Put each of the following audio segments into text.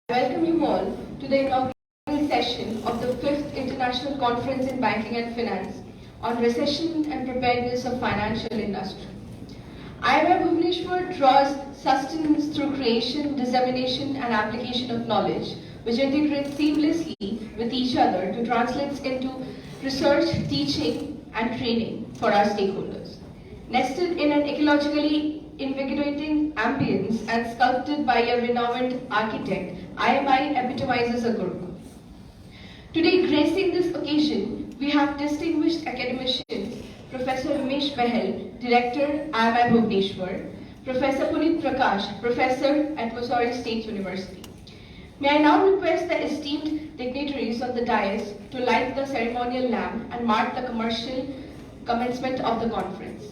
Welcome you all to the inaugural session of the 5th International Conference in Banking and Finance on Recession and Preparedness of Financial Industry. IMI Bhubaneswar draws sustenance through creation, dissemination and application of knowledge which integrates seamlessly with each other to translate into research, teaching and training for our stakeholders. Nested in an ecologically invigorating ambience and sculpted by a renowned architect, IMI epitomizes a guru. Today, gracing this occasion, we have distinguished academicians, Professor Ramesh Behl, Director, IMI Bhubaneswar, Professor Puneet Prakash, Professor at Missouri State University. May I now request the esteemed dignitaries on the dais to light the ceremonial lamp and mark the commercial commencement of the conference.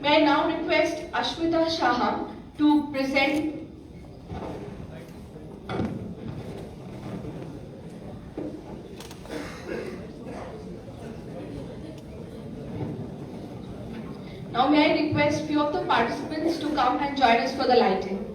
May I now request Ashmita Shah to present Now may I request few of the participants to come and join us for the lighting.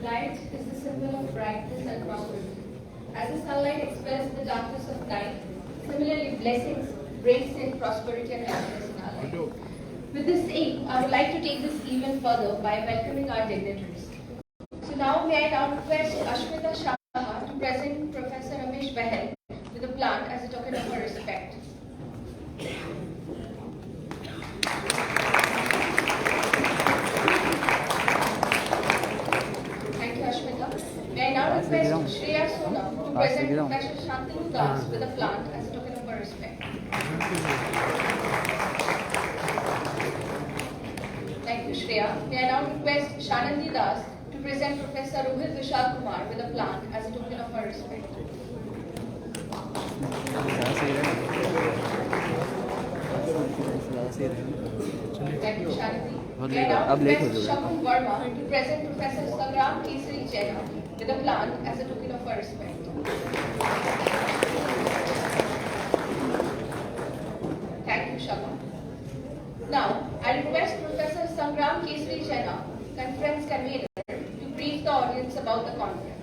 Light is the symbol of brightness and prosperity. As the sunlight expels the darkness of night, similarly blessings brings in prosperity and happiness in our life. With this aim, I would like to take this even further by welcoming our dignitaries. So now may I now request Ashmita Shah to present Professor Ramesh Behl with a plant as a token of her respect. May I now request Shreya Sona to present Professor Shantanu Das with a plant as a token of her respect. Thank you, Shreya. May I now request Shanandi Das to present Professor Rohit Vishal Kumar with a plant as a token of her respect. Thank you, Shanandi. May I now request Shakun Verma to present Professor Sangram Kesari Jaina with a plant as a token of her respect. Thank you, Shakun. Now, I request Professor Sangram Kesari Jaina, conference convener, to brief the audience about the conference.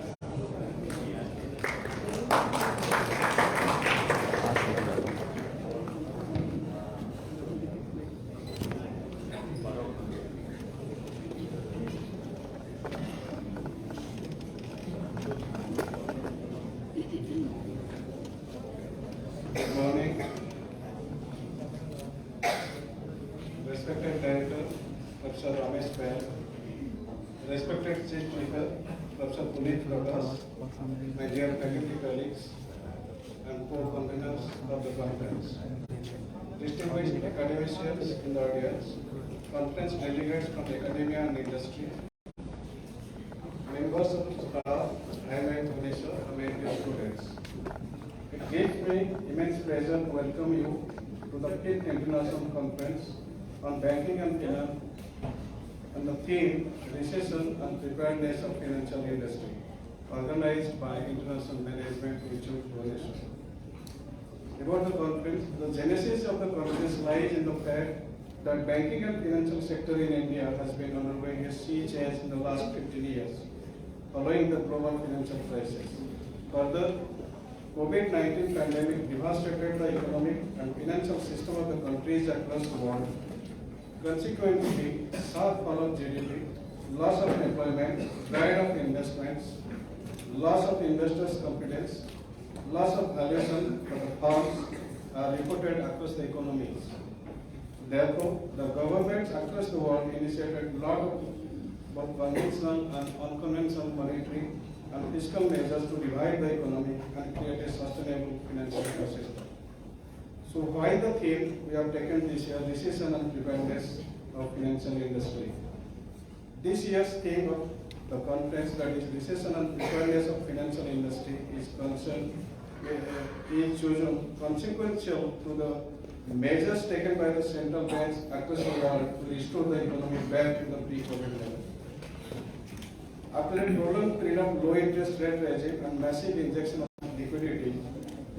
Professor Ramesh Behl, respected Chief Speaker, Professor Puneet, Prakash, my dear faculty colleagues, and co-conveners of the conference, distinguished academicians in the audience, conference delegates from academia and industry, members of the staff, IMI Bhubaneswar, and my dear students. It gives me immense pleasure to welcome you to the 5th International Conference on Banking and Finance, and the theme Recession and Preparedness of Financial Industry, organized by International Management Institute Bhubaneswar. About the conference, the genesis of the conference lies in the fact that banking and financial sector in India has been undergoing a sea change in the last 15 years, following the global financial crisis. Further, COVID-19 pandemic devastated the economic and financial system of the countries across the world. Consequently, sharp fall of GDP, loss of employment, drive of investments, loss of investors' confidence, loss of valuation for the firms are reported across the economies. Therefore, the governments across the world initiated a lot of both conventional and unconventional monetary and fiscal measures to revive the economy and create a sustainable financial ecosystem. So while the theme we have taken this year, Recession and Preparedness of Financial Industry. This year's theme of the conference, that is Recession and Preparedness of Financial Industry, is chosen consequential to the measures taken by the central banks across the world to restore the economy back to the pre-COVID level. After a prolonged period of low interest rate regime and massive injection of liquidity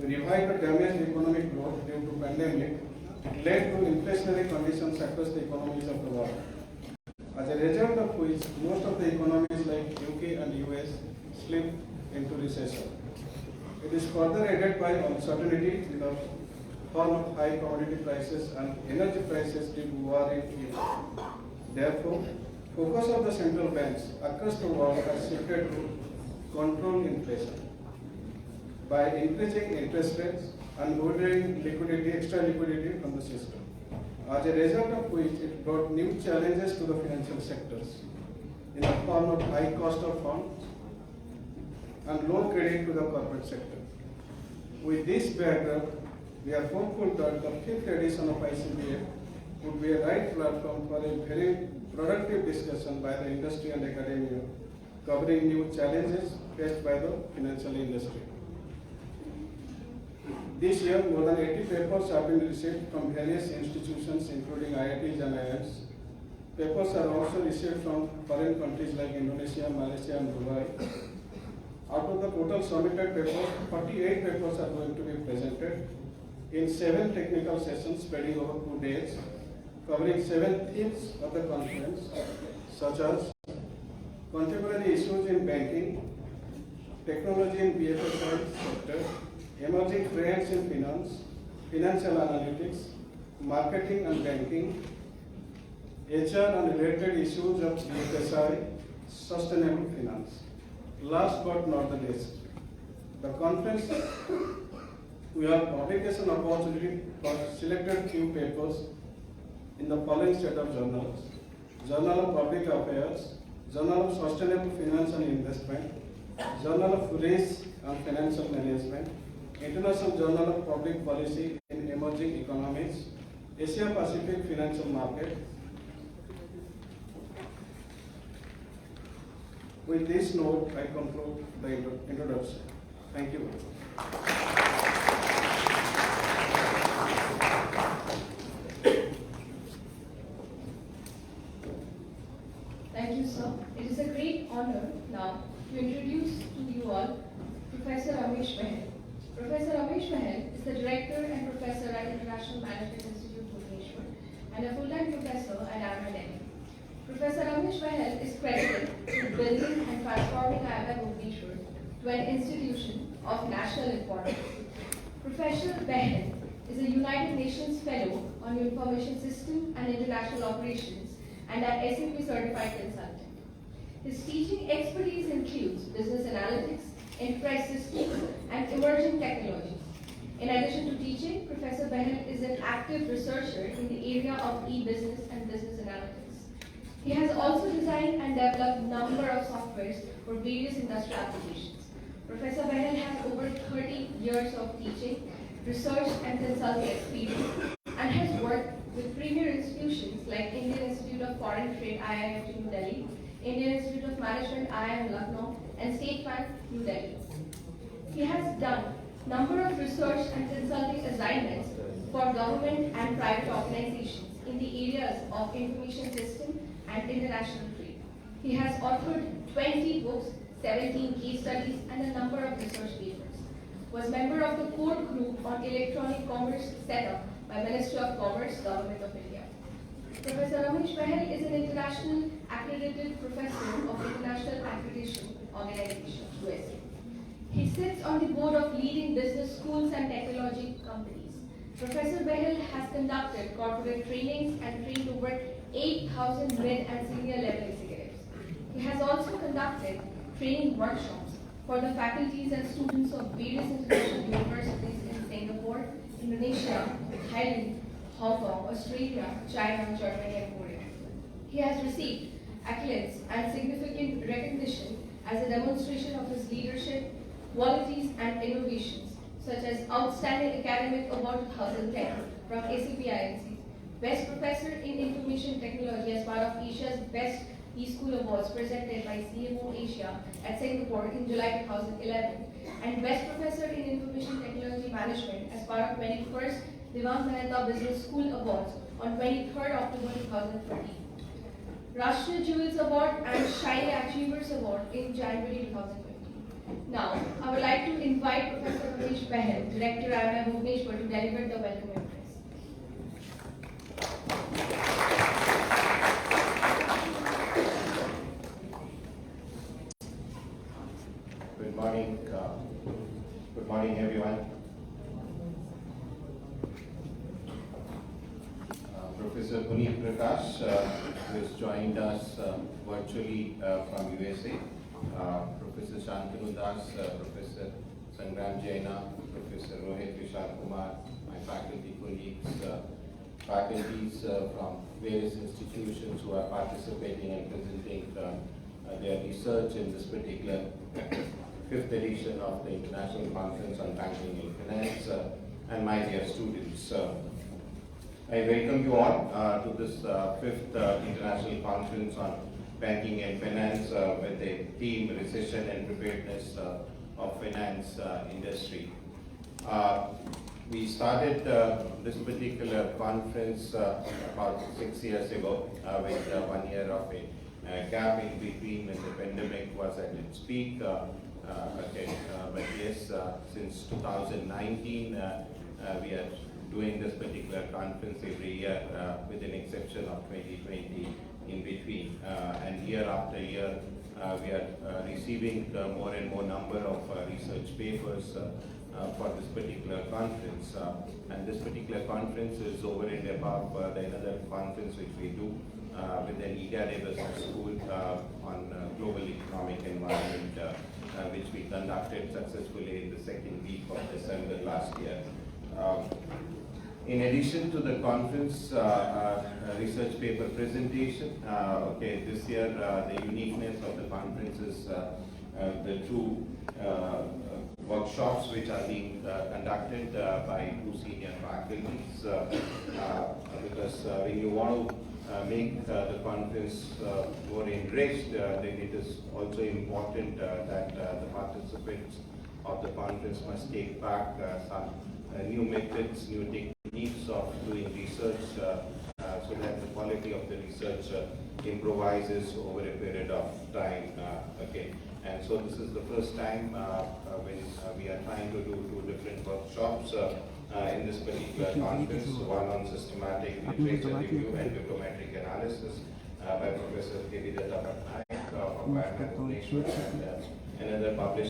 to revive the damaged economic growth due to pandemic, it led to inflationary conditions across the economies of the world. As a result of which, most of the economies like UK and US slipped into recession. It is further aided by uncertainty in the form of high commodity prices and energy prices due to war in Europe. Therefore, focus of the central banks across the world has shifted to control inflation by increasing interest rates and withdrawing liquidity, extra liquidity from the system. As a result of which, it brought new challenges to the financial sectors in the form of high cost of funds and low credit to the corporate sector. With this background, we are hopeful that the 5th edition of ICBF would be a right platform for a very productive discussion by the industry and academia, covering new challenges faced by the financial industry. This year, more than 80 papers have been received from various institutions, including IITs and IIMs. Papers are also received from foreign countries like Indonesia, Malaysia, and Dubai. Out of the total submitted papers, 48 papers are going to be presented in 7 technical sessions spreading over 2 days, covering 7 themes of the conference, such as contemporary issues in banking, technology in BFSI sector, emerging trends in finance, financial analytics, marketing and banking, HR and related issues of BFSI, sustainable finance. Last but not the least, the conference we have publication opportunity for selected few papers in the following set of journals: Journal of Public Affairs, Journal of Sustainable Finance and Investment, Journal of Risk and Financial Management, International Journal of Public Policy in Emerging Economies, Asia Pacific Financial Market. With this note, I conclude the introduction. Thank you. Thank you, sir. It is a great honor now to introduce to you all Professor Ramesh Behl. Professor Ramesh Behl is the Director and Professor at International Management Institute Bhubaneswar and a full-time professor at IMI. Professor Ramesh Behl is credited with building and transforming IMI Bhubaneswar to an institution of national importance. Professor Behl is a United Nations Fellow on Information System and International Operations and an SAP Certified Consultant. His teaching expertise includes business analytics, enterprise systems, and emerging technologies. In addition to teaching, Professor Behl is an active researcher in the area of e-business and business analytics. He has also designed and developed a number of softwares for various industrial applications. Professor Behl has over 30 years of teaching, research and consulting experience and has worked with premier institutions like Indian Institute of Foreign Trade IIFT New Delhi, Indian Institute of Management IIM Lucknow and State Bank New Delhi. He has done a number of research and consulting assignments for government and private organizations in the areas of information system and international trade. He has authored 20 books, 17 case studies and a number of research papers. Was member of the core group on electronic commerce set up by Ministry of Commerce, Government of India. Professor Ramesh Behl is an international accredited professor of International Accreditation Organization, USA. He sits on the board of leading business schools and technology companies. Professor Behl has conducted corporate trainings and trained over 8,000 mid and senior level executives. He has also conducted training workshops for the faculties and students of various international universities in Singapore, Indonesia, Thailand, Hong Kong, Australia, China, Germany, and Korea. He has received accolades and significant recognition as a demonstration of his leadership, qualities, and innovations, such as Outstanding Academic Award 2010 from ACPINC, Best Professor in Information Technology as part of Asia's Best E-School Awards presented by CMO Asia at Singapore in July 2011, and Best Professor in Information Technology Management as part of 21st Devang Mehta Business School Awards on 23rd October 2013. Rashtriya Jewels Award and Shiny Achievers Award in January 2020. Now, I would like to invite Professor Ramesh Behl, Director IMI Bhubaneswar, to deliver the welcome address. Good morning, everyone. Professor Puneet Prakash has joined us virtually from USA. Professor Shantanu Das, Professor Sangram Jaina, Professor Rohit Vishal Kumar, my faculty colleagues, faculties from various institutions who are participating and presenting their research in this particular 5th edition of the International Conference on Banking and Finance, and my dear students. I welcome you all to this 5th International Conference on Banking and Finance with the theme Recession and Preparedness of Finance Industry. We started this particular conference about 6 years ago with 1 year of a gap in between when the pandemic was at its peak. But yes, since 2019 we are doing this particular conference every year with an exception of 2020 in between. And year after year we are receiving more and more number of research papers for this particular conference. And this particular conference is over and above the another conference which we do with an IGADE Business School on global economic environment, which we conducted successfully in the second week of December last year. In addition to the conference research paper presentation, this year the uniqueness of the conference is the two workshops which are being conducted by two senior faculties, because when you want to make the conference more enriched, then it is also important that the participants of the conference must take back some new methods, new techniques of doing research, so that the quality of the research improvises over a period of time. And so this is the first time when we are trying to do two different workshops in this particular conference, one on systematic literature review and bibliometric analysis by Professor K.V. Patnaik of IMI Bhubaneswar, and another published